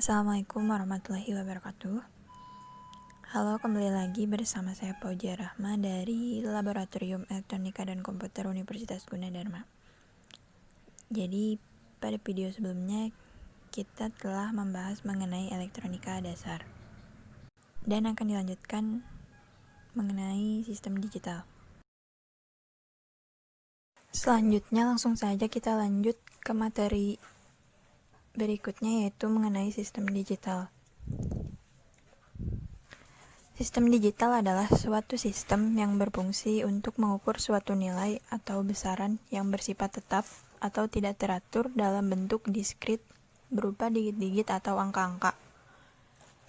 Assalamualaikum warahmatullahi wabarakatuh. Halo, kembali lagi bersama saya Fauzia Rahma dari Laboratorium Elektronika dan Komputer Universitas Gunadarma. Jadi, pada video sebelumnya kita telah membahas mengenai elektronika dasar dan akan dilanjutkan mengenai sistem digital. Selanjutnya langsung saja kita lanjut ke materi berikutnya, yaitu mengenai sistem digital. Sistem digital adalah suatu sistem yang berfungsi untuk mengukur suatu nilai atau besaran yang bersifat tetap atau tidak teratur dalam bentuk diskrit berupa digit-digit atau angka-angka.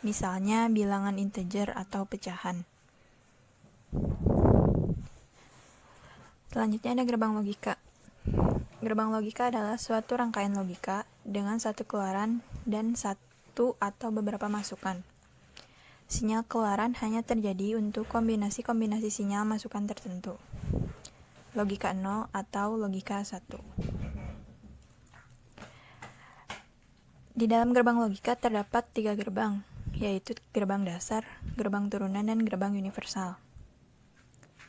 Misalnya bilangan integer atau pecahan. Selanjutnya ada gerbang logika. Gerbang logika adalah suatu rangkaian logika dengan satu keluaran dan satu atau beberapa masukan. Sinyal keluaran hanya terjadi untuk kombinasi-kombinasi sinyal masukan tertentu. Logika 0 atau logika 1. Di dalam gerbang logika terdapat 3 gerbang, yaitu gerbang dasar, gerbang turunan, dan gerbang universal.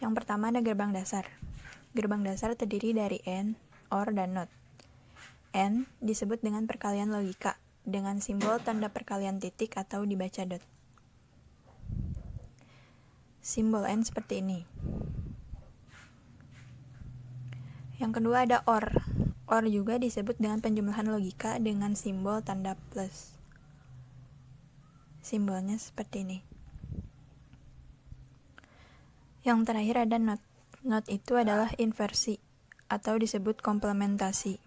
Yang pertama ada gerbang dasar. Gerbang dasar terdiri dari AND, OR, dan NOT. AND disebut dengan perkalian logika, dengan simbol tanda perkalian titik atau dibaca dot. Simbol AND seperti ini. Yang kedua ada OR. OR juga disebut dengan penjumlahan logika dengan simbol tanda plus. Simbolnya seperti ini. Yang terakhir ada NOT. NOT itu adalah inversi atau disebut komplementasi.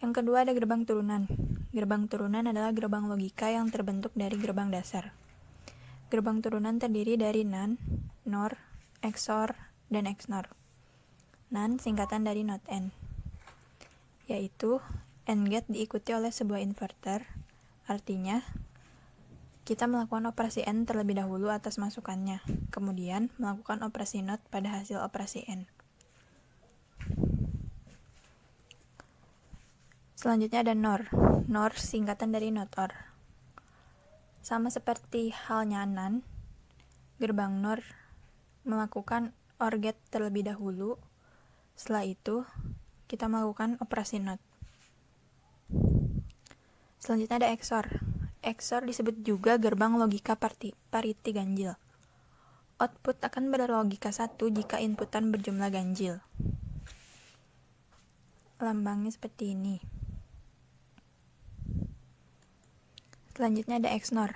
Yang kedua ada gerbang turunan. Gerbang turunan adalah gerbang logika yang terbentuk dari gerbang dasar. Gerbang turunan terdiri dari NAND, NOR, XOR, dan XNOR. NAND singkatan dari NOT AND, yaitu AND gate diikuti oleh sebuah inverter. Artinya, kita melakukan operasi AND terlebih dahulu atas masukannya, kemudian melakukan operasi NOT pada hasil operasi AND. Selanjutnya ada NOR. NOR singkatan dari NOT OR. Sama seperti halnya NAND, gerbang NOR melakukan OR gate terlebih dahulu. Setelah itu, kita melakukan operasi NOT. Selanjutnya ada XOR. XOR disebut juga gerbang logika pariti ganjil. Output akan berlogika 1 jika inputan berjumlah ganjil. Lambangnya seperti ini. Selanjutnya ada XNOR.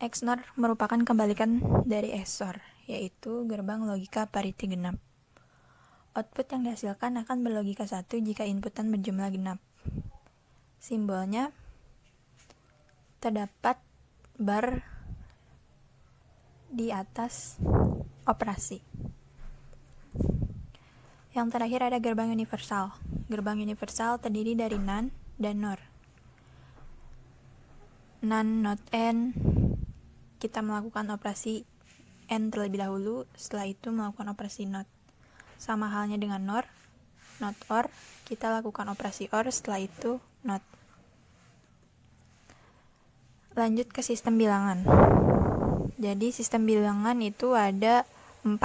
XNOR merupakan kebalikan dari XOR, yaitu gerbang logika pariti genap. Output yang dihasilkan akan berlogika 1 jika inputan berjumlah genap. Simbolnya terdapat bar di atas operasi. Yang terakhir ada gerbang universal. Gerbang universal terdiri dari NAND dan NOR. NAND, NOT AND, kita melakukan operasi AND terlebih dahulu, setelah itu melakukan operasi NOT. Sama halnya dengan NOR, NOT OR, kita lakukan operasi OR, setelah itu NOT. Lanjut ke sistem bilangan. Jadi sistem bilangan itu ada 4.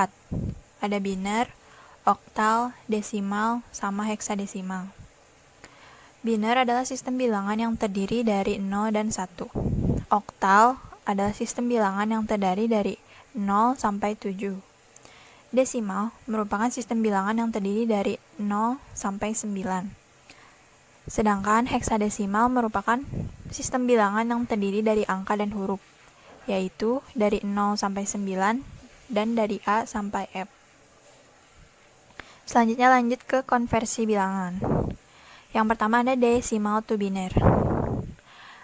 Ada biner, oktal, desimal, sama heksadesimal. Biner adalah sistem bilangan yang terdiri dari 0 dan 1. Oktal adalah sistem bilangan yang terdiri dari 0 sampai 7. Desimal merupakan sistem bilangan yang terdiri dari 0 sampai 9. Sedangkan heksadesimal merupakan sistem bilangan yang terdiri dari angka dan huruf, yaitu dari 0 sampai 9 dan dari A sampai F. Selanjutnya lanjut ke konversi bilangan. Yang pertama ada decimal to binary.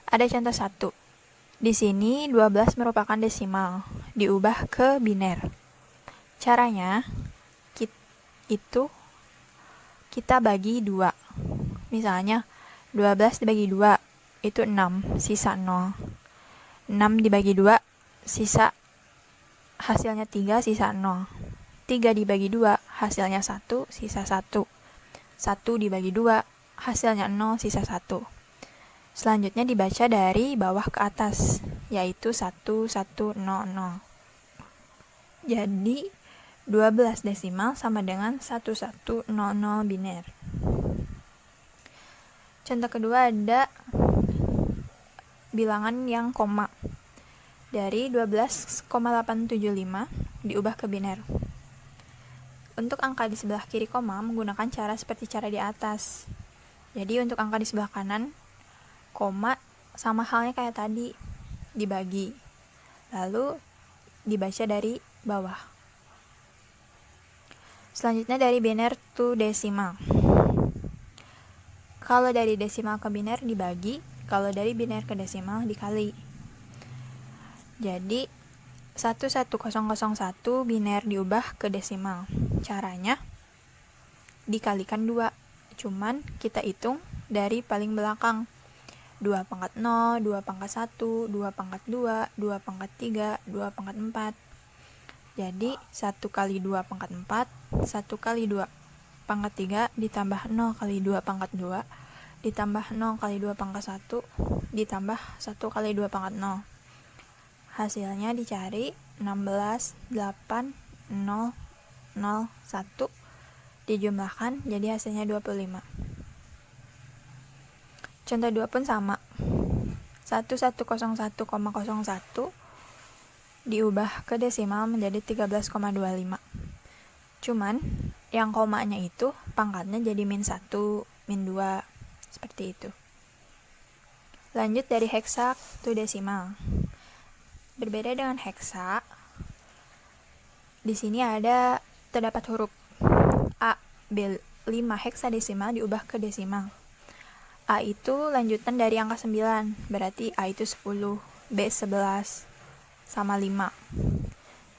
Ada contoh 1. Di sini 12 merupakan desimal, diubah ke biner. Caranya kita bagi 2. Misalnya 12 dibagi 2 itu 6, sisa 0. 6 dibagi 2 sisa hasilnya 3, sisa 0. 3 dibagi 2 hasilnya 1, sisa 1. 1 dibagi 2 hasilnya 0, sisa 1. Selanjutnya dibaca dari bawah ke atas, yaitu 1100. Jadi 12 desimal sama dengan 1100 biner. Contoh kedua ada bilangan yang koma. Dari 12,875 diubah ke biner. Untuk angka di sebelah kiri koma menggunakan cara seperti cara di atas. Jadi untuk angka di sebelah kanan, koma sama halnya kayak tadi, dibagi. Lalu dibaca dari bawah. Selanjutnya dari biner to desimal. Kalau dari desimal ke biner dibagi, kalau dari biner ke desimal dikali. Jadi 11001 biner diubah ke desimal. Caranya dikalikan 2. Cuman kita hitung dari paling belakang. 2 pangkat 0, 2 pangkat 1, 2 pangkat 2, 2 pangkat 3, 2 pangkat 4. Jadi 1 kali 2 pangkat 4, 1 kali 2 pangkat 3 ditambah 0 kali 2 pangkat 2 ditambah 0 kali 2 pangkat 1 ditambah 1 kali 2 pangkat 0. Hasilnya dicari 16, 8, 0, 0, 1 dijumlahkan jadi hasilnya 25. Contoh 2 pun sama. 1101,01 diubah ke desimal menjadi 13,25. Cuman yang komanya itu pangkatnya jadi -1, -2, seperti itu. Lanjut dari heksa to desimal. Berbeda dengan heksa, di sini terdapat huruf A, B, 5 heksadesimal diubah ke desimal. A itu lanjutan dari angka 9, berarti A itu 10, B 11, sama 5.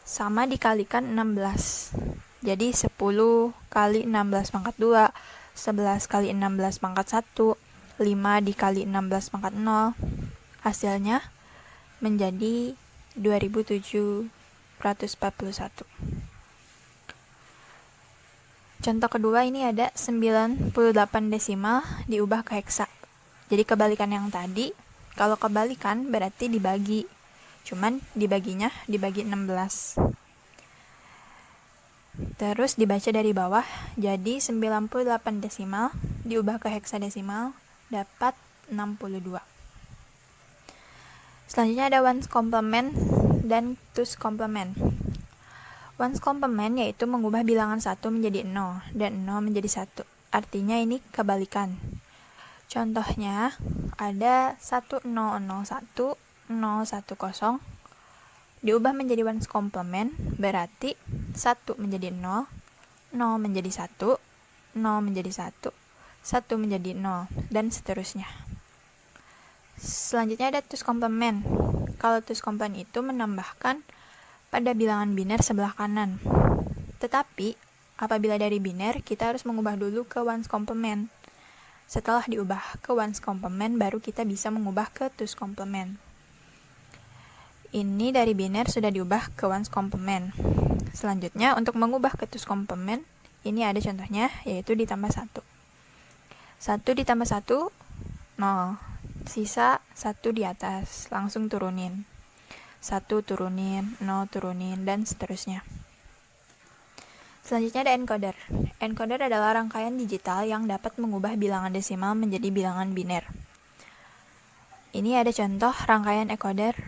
Sama dikalikan 16. Jadi 10 kali 16 pangkat 2, 11 kali 16 pangkat 1, 5 dikali 16 pangkat 0. Hasilnya menjadi 2741. Contoh kedua ini ada 98 desimal diubah ke heksa. Jadi kebalikan yang tadi, kalau kebalikan berarti dibagi. Cuman dibaginya dibagi 16. Terus dibaca dari bawah, jadi 98 desimal diubah ke heksadesimal dapat 62. Selanjutnya ada ones complement dan twos complement. Ones complement yaitu mengubah bilangan 1 menjadi 0 dan 0 menjadi 1. Artinya ini kebalikan. Contohnya ada 1001, 010 diubah menjadi ones complement, berarti 1 menjadi 0, 0 menjadi 1, 0 menjadi 1, 1 menjadi 0, dan seterusnya. Selanjutnya ada twos complement. Kalau twos complement itu menambahkan pada bilangan biner sebelah kanan. Tetapi apabila dari biner kita harus mengubah dulu ke ones complement. Setelah diubah ke ones complement baru kita bisa mengubah ke twos complement. Ini dari biner sudah diubah ke ones complement. Selanjutnya untuk mengubah ke twos complement ini ada contohnya, yaitu ditambah 1. 1 ditambah 1 0. Sisa 1 di atas, langsung turunin. 1 turunin, 0 turunin, dan seterusnya. Selanjutnya ada encoder. Encoder adalah rangkaian digital yang dapat mengubah bilangan desimal menjadi bilangan biner. Ini ada contoh rangkaian encoder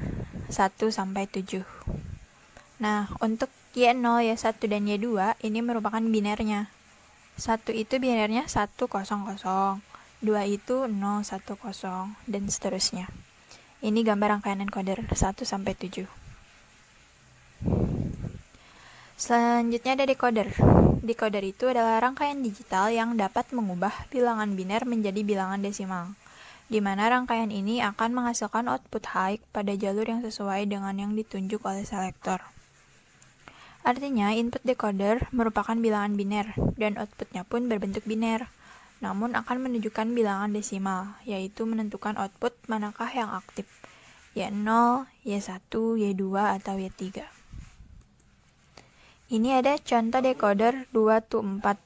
1 sampai 7. Nah, untuk Y0, Y1, dan Y2 ini merupakan binernya. 1 itu binernya 100, 2 itu 010, dan seterusnya. Ini gambar rangkaian encoder 1 sampai 7. Selanjutnya ada decoder. Decoder itu adalah rangkaian digital yang dapat mengubah bilangan biner menjadi bilangan desimal, di mana rangkaian ini akan menghasilkan output high pada jalur yang sesuai dengan yang ditunjuk oleh selektor. Artinya, input decoder merupakan bilangan biner, dan outputnya pun berbentuk biner, namun akan menunjukkan bilangan desimal, yaitu menentukan output manakah yang aktif, Y0, Y1, Y2, atau Y3. Ini ada contoh decoder 2 to 4,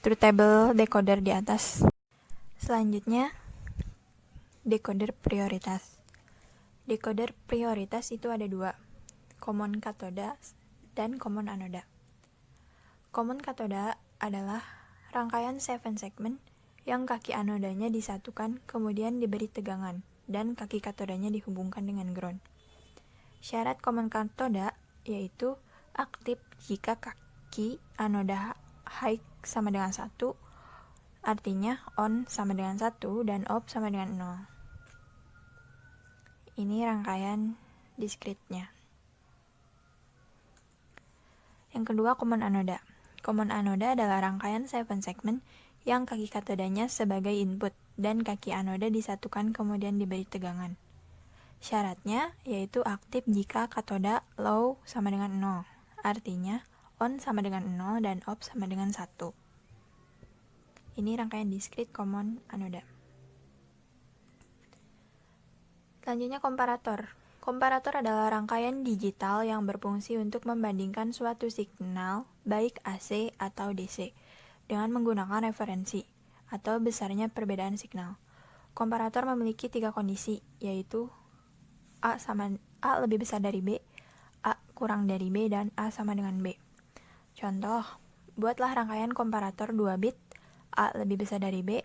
truth table decoder di atas. Selanjutnya, decoder prioritas. Decoder prioritas itu ada dua, common katoda dan common anoda. Common katoda adalah rangkaian 7 segmen yang kaki anodanya disatukan kemudian diberi tegangan dan kaki katodanya dihubungkan dengan ground. Syarat common katoda yaitu aktif jika kaki anoda high sama dengan 1, artinya on sama dengan 1 dan off sama dengan 0. Ini rangkaian diskritnya. Yang kedua, common anoda. Common anoda adalah rangkaian 7 segmen yang kaki katodanya sebagai input dan kaki anoda disatukan kemudian diberi tegangan. Syaratnya yaitu aktif jika katoda low sama dengan 0, artinya on sama dengan 0 dan off sama dengan 1. Ini rangkaian diskrit common anoda. Selanjutnya komparator. Komparator adalah rangkaian digital yang berfungsi untuk membandingkan suatu signal baik AC atau DC dengan menggunakan referensi atau besarnya perbedaan signal. Komparator memiliki 3 kondisi, yaitu A lebih besar dari B, A kurang dari B, dan A sama dengan B. Contoh, buatlah rangkaian komparator 2 bit, A lebih besar dari B,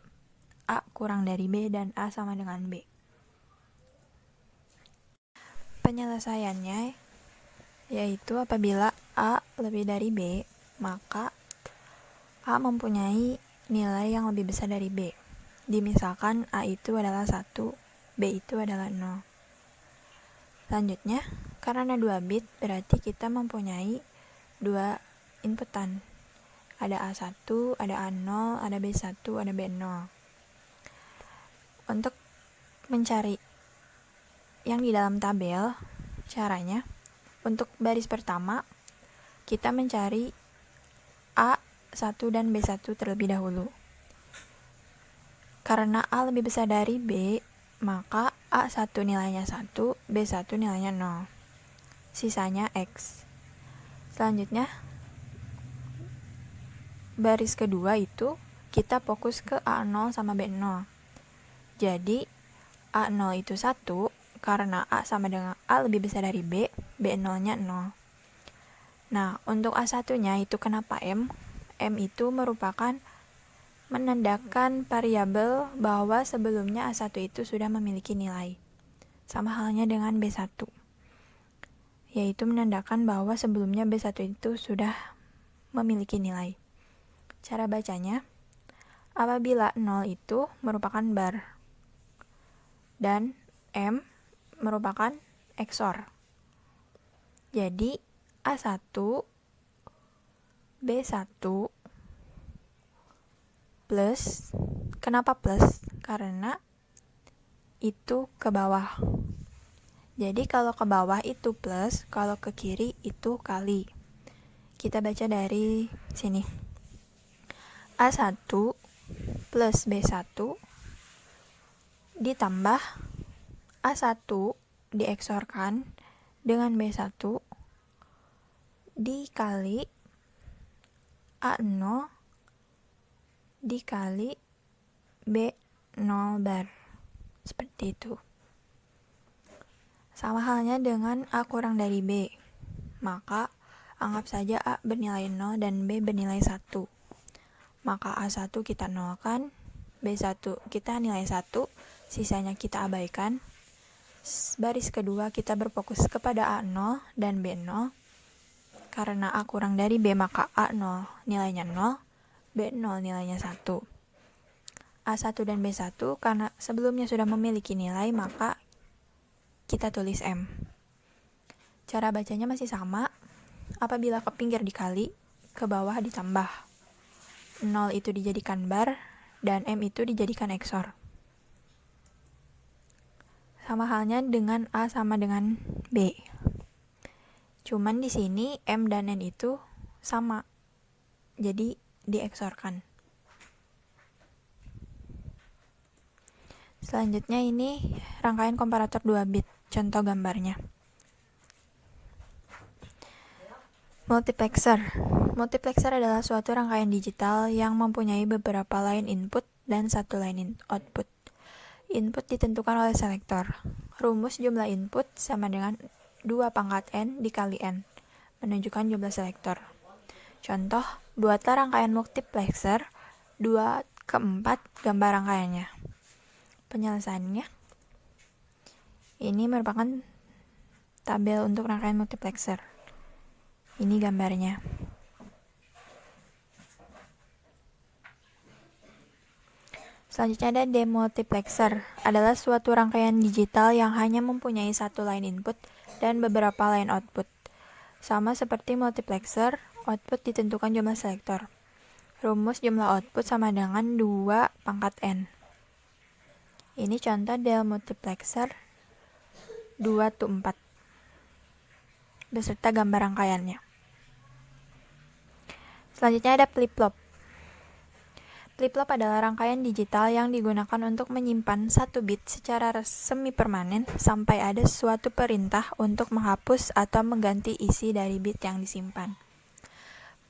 A kurang dari B, dan A sama dengan B. Penyelesaiannya yaitu apabila A lebih dari B, maka A mempunyai nilai yang lebih besar dari B. Misalkan A itu adalah 1, B itu adalah 0. Selanjutnya, karena 2 bit berarti kita mempunyai 2 inputan. Ada A1, ada A0, ada B1, ada B0. Untuk mencari yang di dalam tabel, caranya untuk baris pertama kita mencari A1 dan B1 terlebih dahulu. Karena A lebih besar dari B, maka A1 nilainya 1, B1 nilainya 0. Sisanya X. Selanjutnya, baris kedua itu kita fokus ke A0 sama B0. Jadi, A0 itu 1 karena A sama dengan A lebih besar dari B, B0-nya 0. Nah, untuk A1-nya itu kenapa M? M itu merupakan menandakan variabel bahwa sebelumnya A1 itu sudah memiliki nilai. Sama halnya dengan B1, yaitu menandakan bahwa sebelumnya B1 itu sudah memiliki nilai. Cara bacanya, apabila 0 itu merupakan bar dan M merupakan XOR. Jadi A1, B1 plus, kenapa plus? Karena itu ke bawah. Jadi kalau ke bawah itu plus, kalau ke kiri itu kali. Kita baca dari sini. A1 plus B1 ditambah A1 dieksorkan dengan B1 dikali A0 dikali B0 bar. Seperti itu. Sama halnya dengan A kurang dari B. Maka anggap saja A bernilai 0 dan B bernilai 1. Maka A1 kita nolkan, B1 kita nilai 1, sisanya kita abaikan. Baris kedua kita berfokus kepada A0 dan B0. Karena A kurang dari B maka A0 nilainya 0, B0 nilainya 1. A1 dan B1 karena sebelumnya sudah memiliki nilai maka kita tulis M. Cara bacanya masih sama. Apabila ke pinggir dikali, ke bawah ditambah. 0 itu dijadikan bar dan M itu dijadikan XOR. Sama halnya dengan A sama dengan B. Cuman di sini M dan N itu sama. Jadi dieksorkan. Selanjutnya ini rangkaian komparator 2 bit. Contoh gambarnya. Multiplexer. Multiplexer adalah suatu rangkaian digital yang mempunyai beberapa line input dan satu line output. Input ditentukan oleh selektor. Rumus jumlah input sama dengan 2 pangkat N dikali N, menunjukkan jumlah selektor. Contoh, buatlah rangkaian multiplexer 2/4 gambar rangkaiannya. Penyelesaiannya, ini merupakan tabel untuk rangkaian multiplexer. Ini gambarnya. Selanjutnya ada demultiplexer, adalah suatu rangkaian digital yang hanya mempunyai satu line input dan beberapa line output. Sama seperti multiplexer, output ditentukan jumlah selektor. Rumus jumlah output sama dengan 2 pangkat N. Ini contoh demultiplexer 2/4 beserta gambar rangkaiannya. Selanjutnya ada flip-flop. Flip-flop adalah rangkaian digital yang digunakan untuk menyimpan satu bit secara semi-permanen sampai ada suatu perintah untuk menghapus atau mengganti isi dari bit yang disimpan.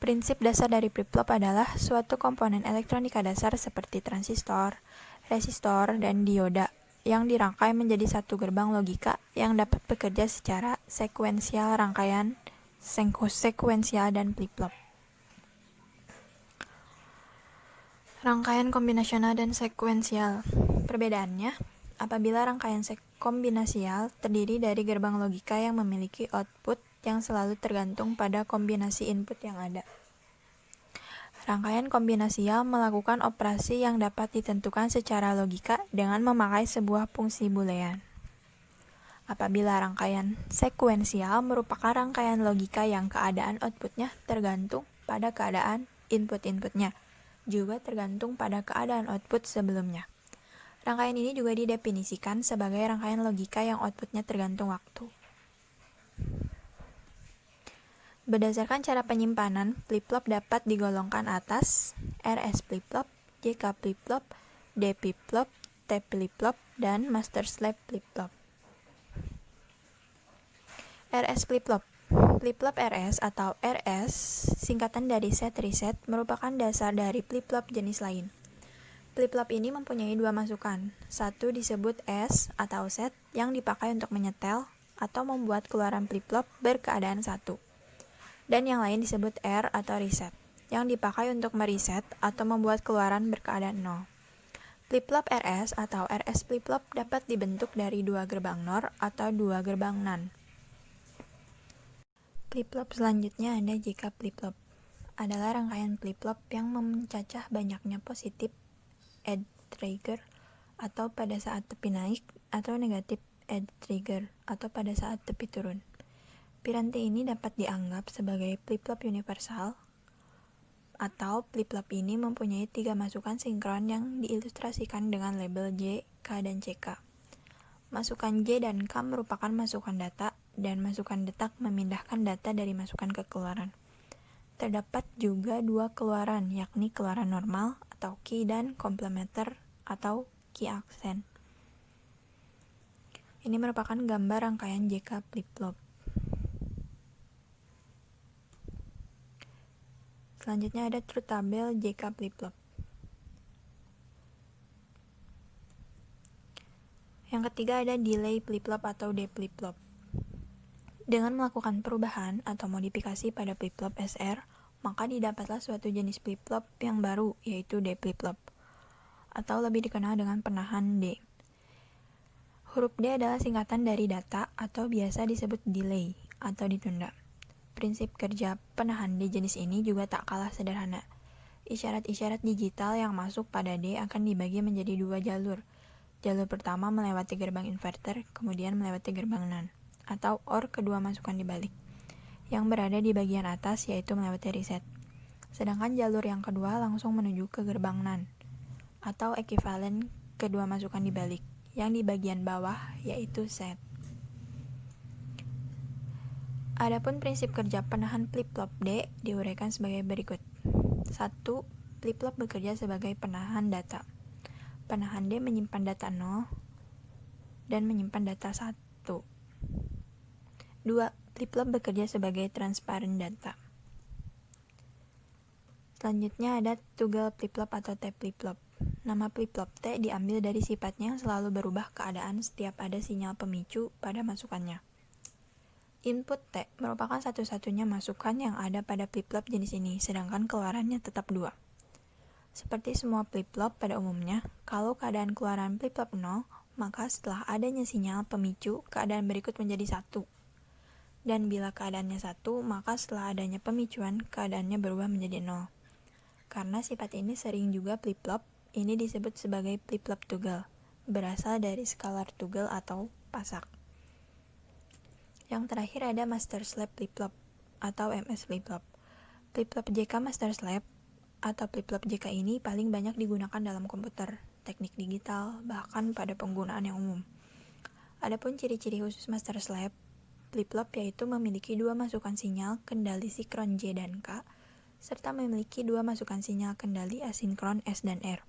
Prinsip dasar dari flip-flop adalah suatu komponen elektronika dasar seperti transistor, resistor, dan dioda yang dirangkai menjadi satu gerbang logika yang dapat bekerja secara sekuensial, rangkaian sekuensial, dan flip-flop. Rangkaian kombinasional dan sekuensial. Perbedaannya, apabila rangkaian kombinasial terdiri dari gerbang logika yang memiliki output yang selalu tergantung pada kombinasi input yang ada. Rangkaian kombinasial melakukan operasi yang dapat ditentukan secara logika dengan memakai sebuah fungsi boolean. Apabila rangkaian sekuensial merupakan rangkaian logika yang keadaan outputnya tergantung pada keadaan input-inputnya, juga tergantung pada keadaan output sebelumnya. Rangkaian ini juga didefinisikan sebagai rangkaian logika yang outputnya tergantung waktu. Berdasarkan cara penyimpanan, flip-flop dapat digolongkan atas RS flip-flop, JK flip-flop, D flip-flop, T flip-flop, dan master slave flip-flop. RS flip-flop. Flip-flop RS atau RS, singkatan dari set reset, merupakan dasar dari flip-flop jenis lain. Flip-flop ini mempunyai dua masukan. Satu disebut S atau set yang dipakai untuk menyetel atau membuat keluaran flip-flop berkeadaan satu. Dan yang lain disebut R atau reset yang dipakai untuk mereset atau membuat keluaran berkeadaan 0. Flip-flop RS atau RS flip-flop dapat dibentuk dari dua gerbang NOR atau dua gerbang NAND. Flip-flop selanjutnya ada JK flip-flop. Adalah rangkaian flip-flop yang mencacah banyaknya positif edge trigger atau pada saat tepi naik atau negatif edge trigger atau pada saat tepi turun. Piranti ini dapat dianggap sebagai flip-flop universal atau flip-flop ini mempunyai 3 masukan sinkron yang diilustrasikan dengan label J, K, dan CK. Masukan J dan K merupakan masukan data dan masukan detak memindahkan data dari masukan ke keluaran. Terdapat juga 2 keluaran, yakni keluaran normal atau key dan komplementer atau key accent. Ini merupakan gambar rangkaian JK flip-flop. Selanjutnya ada truth table JK flip-flop. Yang ketiga ada delay flip-flop atau D flip-flop. Dengan melakukan perubahan atau modifikasi pada flip-flop SR, maka didapatlah suatu jenis flip-flop yang baru, yaitu D flip-flop, atau lebih dikenal dengan penahan D. Huruf D adalah singkatan dari data atau biasa disebut delay atau ditunda. Prinsip kerja penahan D jenis ini juga tak kalah sederhana. Isyarat-isyarat digital yang masuk pada D akan dibagi menjadi 2 jalur. Jalur pertama melewati gerbang inverter, kemudian melewati gerbang NAND, atau OR kedua masukan dibalik, yang berada di bagian atas yaitu melewati reset. Sedangkan jalur yang kedua langsung menuju ke gerbang NAND, atau ekivalen kedua masukan dibalik, yang di bagian bawah yaitu set. Adapun prinsip kerja penahan flip-flop D diuraikan sebagai berikut. 1. Flip-flop bekerja sebagai penahan data. Penahan D menyimpan data 0 dan menyimpan data 1. 2. Flip-flop bekerja sebagai transparent data. Selanjutnya ada toggle flip-flop atau T flip-flop. Nama flip-flop T diambil dari sifatnya yang selalu berubah keadaan setiap ada sinyal pemicu pada masukannya. Input T merupakan satu-satunya masukan yang ada pada flip-flop jenis ini, sedangkan keluarannya tetap 2. Seperti semua flip-flop pada umumnya, kalau keadaan keluaran flip-flop 0, maka setelah adanya sinyal pemicu, keadaan berikut menjadi 1. Dan bila keadaannya 1, maka setelah adanya pemicuan, keadaannya berubah menjadi 0. Karena sifat ini sering juga flip-flop, ini disebut sebagai flip-flop toggle, berasal dari scalar toggle atau pasak. Yang terakhir ada master slave flip-flop atau MS flip-flop. Flip-flop JK master slave atau flip-flop JK ini paling banyak digunakan dalam komputer, teknik digital, bahkan pada penggunaan yang umum. Adapun ciri-ciri khusus master slave flip-flop yaitu memiliki 2 masukan sinyal kendali sinkron J dan K, serta memiliki 2 masukan sinyal kendali asinkron S dan R.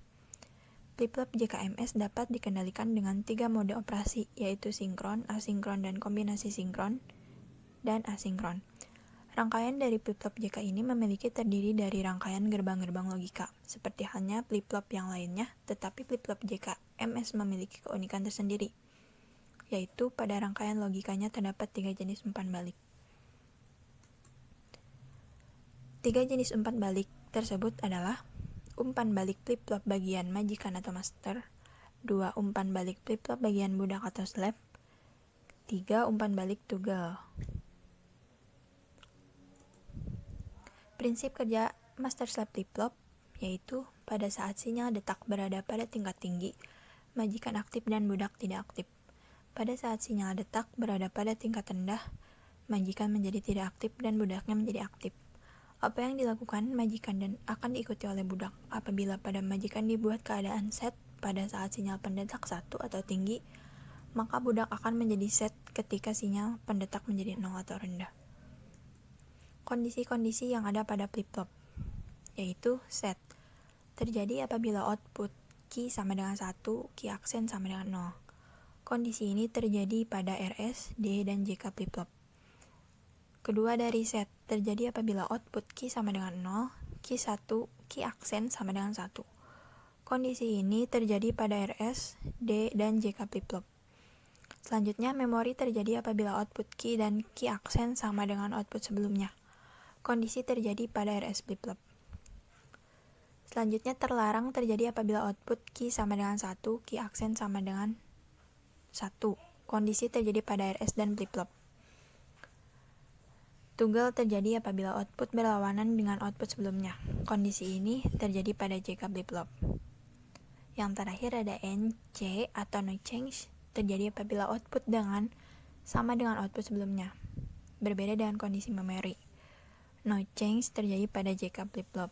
Flip-flop JKMS dapat dikendalikan dengan 3 mode operasi, yaitu sinkron, asinkron, dan kombinasi sinkron dan asinkron. Rangkaian dari flip-flop JK ini terdiri dari rangkaian gerbang-gerbang logika, seperti halnya flip-flop yang lainnya, tetapi flip-flop JKMS memiliki keunikan tersendiri, yaitu pada rangkaian logikanya terdapat 3 jenis umpan balik. 3 jenis umpan balik tersebut adalah umpan balik flip-flop bagian majikan atau master, 2 umpan balik flip-flop bagian budak atau slave, 3 umpan balik toggle. Prinsip kerja master slave flip-flop yaitu pada saat sinyal detak berada pada tingkat tinggi, majikan aktif dan budak tidak aktif. Pada saat sinyal detak berada pada tingkat rendah, majikan menjadi tidak aktif dan budaknya menjadi aktif. Apa yang dilakukan majikan dan akan diikuti oleh budak. Apabila pada majikan dibuat keadaan set pada saat sinyal pendetak 1 atau tinggi, maka budak akan menjadi set ketika sinyal pendetak menjadi 0 atau rendah. Kondisi-kondisi yang ada pada flip-flop yaitu set terjadi apabila output key sama dengan 1, key aksen sama dengan 0. Kondisi ini terjadi pada RS, D, dan JK flip-flop. Kedua dari set terjadi apabila output key sama dengan 0, key 1, key aksen sama dengan 1. Kondisi ini terjadi pada RS, D, dan JK flip-flop. Selanjutnya, memori terjadi apabila output key dan key aksen sama dengan output sebelumnya. Kondisi terjadi pada RS flip-flop. Selanjutnya, terlarang terjadi apabila output key sama dengan 1, key aksen sama dengan 1. Kondisi terjadi pada RS dan flip-flop. Toggle terjadi apabila output berlawanan dengan output sebelumnya. Kondisi ini terjadi pada JK flip-flop. Yang terakhir ada NC atau no change, terjadi apabila output sama dengan output sebelumnya. Berbeda dengan kondisi memori. No change terjadi pada JK flip-flop.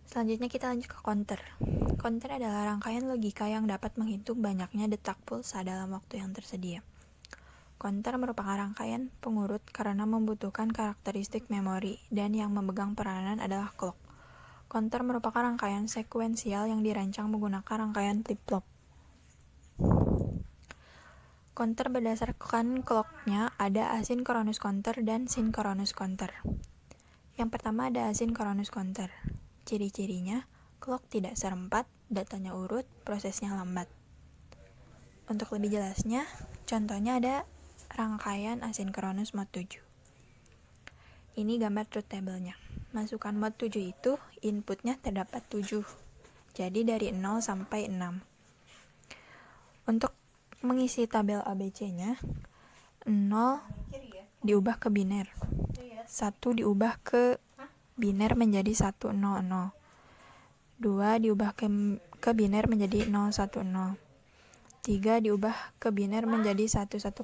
Selanjutnya kita lanjut ke counter. Counter adalah rangkaian logika yang dapat menghitung banyaknya detak pulsa dalam waktu yang tersedia. Counter merupakan rangkaian pengurut karena membutuhkan karakteristik memori dan yang memegang peranan adalah clock. Counter merupakan rangkaian sekuensial yang dirancang menggunakan rangkaian flip-flop. Counter berdasarkan clocknya ada asinkronus counter dan sinkronus counter. Yang pertama ada asinkronus counter. Ciri-cirinya, clock tidak serempat, datanya urut, prosesnya lambat. Untuk lebih jelasnya, contohnya ada rangkaian asinkronus mode 7. Ini gambar truth table-nya. Masukan mode 7 itu inputnya terdapat 7. Jadi dari 0 sampai 6. Untuk mengisi tabel ABC-nya, 0 diubah ke biner. 1 diubah ke biner menjadi 100. 2 diubah ke biner menjadi 010. 3 diubah ke biner menjadi 110,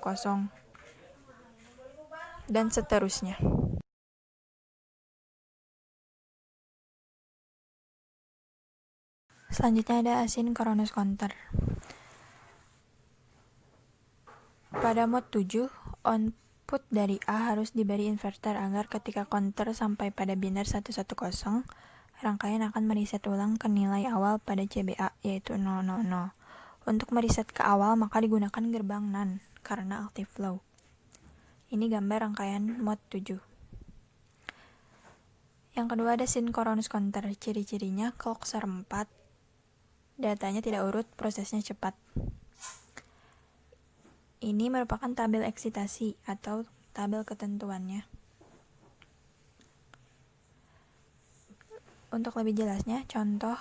dan seterusnya. Selanjutnya ada asinkronus counter. Pada mode 7, output dari A harus diberi inverter agar ketika counter sampai pada biner 110, rangkaian akan mereset ulang ke nilai awal pada CBA, yaitu 000. Untuk mereset ke awal, maka digunakan gerbang NAND karena active flow. Ini gambar rangkaian mode 7. Yang kedua ada synchronous counter. Ciri-cirinya clock 4, datanya tidak urut, prosesnya cepat. Ini merupakan tabel eksitasi atau tabel ketentuannya. Untuk lebih jelasnya, contoh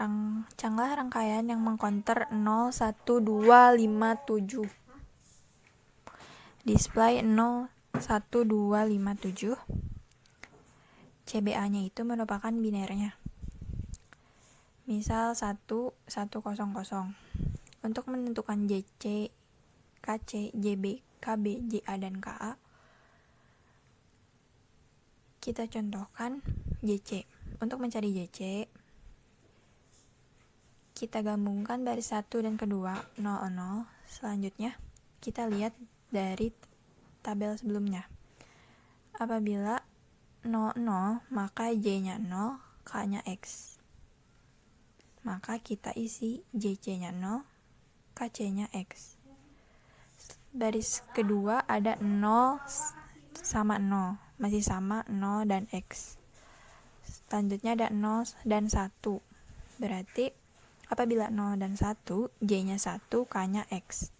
rancanglah rangkaian yang mengcounter 0, 1, 2, 5, 7. Display 0, 1, 2, 5, 7. CBA-nya itu merupakan binernya. Misal 1, 1, 0, 0. Untuk menentukan JC, KC, JB, KB, JA, dan KA, kita contohkan JC. Untuk mencari JC, kita gabungkan baris 1 dan kedua, 0, 0. Selanjutnya, kita lihat dari tabel sebelumnya. Apabila 0, 0, maka J-nya 0, K-nya X. Maka kita isi JC-nya 0, KC-nya X. Baris kedua ada 0 sama 0, masih sama 0 dan X. Selanjutnya ada 0 dan 1. Berarti apabila 0 dan 1, J-nya 1, K-nya X.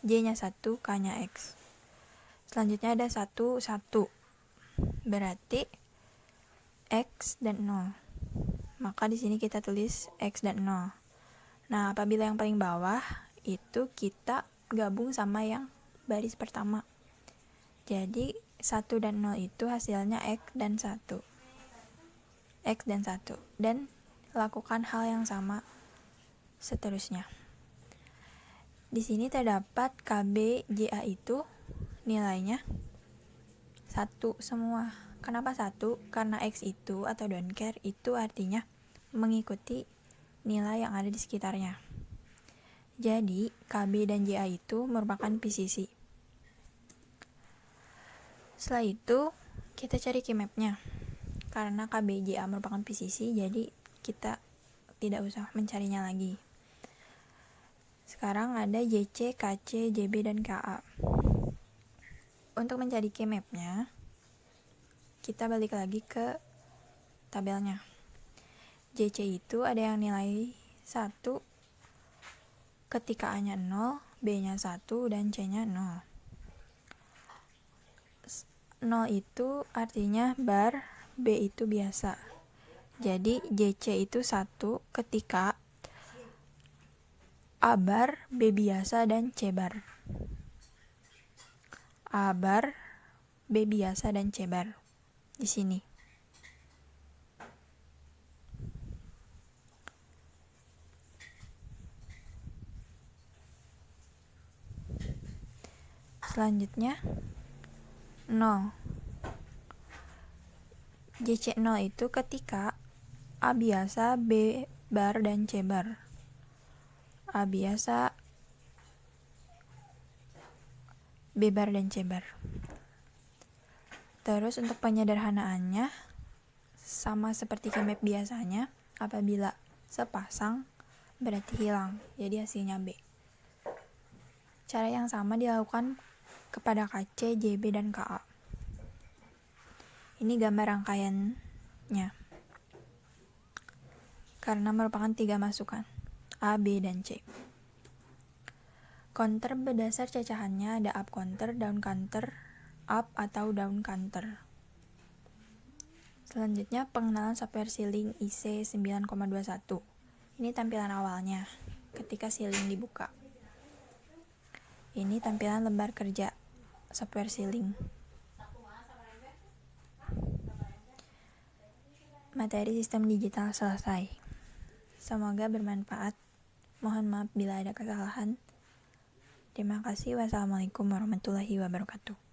J-nya 1, K-nya X. Selanjutnya ada 1, 1. Berarti X dan 0. Maka di sini kita tulis X dan 0. Nah, apabila yang paling bawah itu kita gabung sama yang baris pertama. Jadi 1 dan 0 itu hasilnya X dan 1. X dan 1. Dan lakukan hal yang sama seterusnya. Di sini terdapat KB, JA itu nilainya 1 semua. Kenapa 1? Karena X itu atau don't care itu artinya mengikuti nilai yang ada di sekitarnya. Jadi, KB dan JA itu merupakan PCC. Setelah itu, kita cari keymapnya. Karena KB, JA merupakan PCC, jadi kita tidak usah mencarinya lagi. Sekarang ada JC, KC, JB, dan KA. Untuk mencari keymapnya, kita balik lagi ke tabelnya. JC itu ada yang nilai 1, ketika A-nya 0, B-nya 1, dan C-nya 0. 0 itu artinya bar, B itu biasa. Jadi JC itu 1 ketika A bar, B biasa, dan C bar. A bar, B biasa, dan C bar. Di sini. Selanjutnya 0. JC 0 itu ketika A biasa, B bar, dan C bar. A biasa, B bar, dan C bar. Terus untuk penyederhanaannya sama seperti keymap biasanya, apabila sepasang berarti hilang, jadi hasilnya B. Cara yang sama dilakukan kepada KC, JB, dan KA. Ini gambar rangkaiannya. Karena merupakan 3 masukan, A, B, dan C. Counter berdasar cacahannya ada up counter, down counter, up atau down counter. Selanjutnya pengenalan software Sealing IC 9,21. Ini tampilan awalnya ketika Sealing dibuka. Ini tampilan lembar kerja software Sealing. Materi sistem digital selesai. Semoga bermanfaat. Mohon maaf bila ada kesalahan. Terima kasih. Wassalamualaikum warahmatullahi wabarakatuh.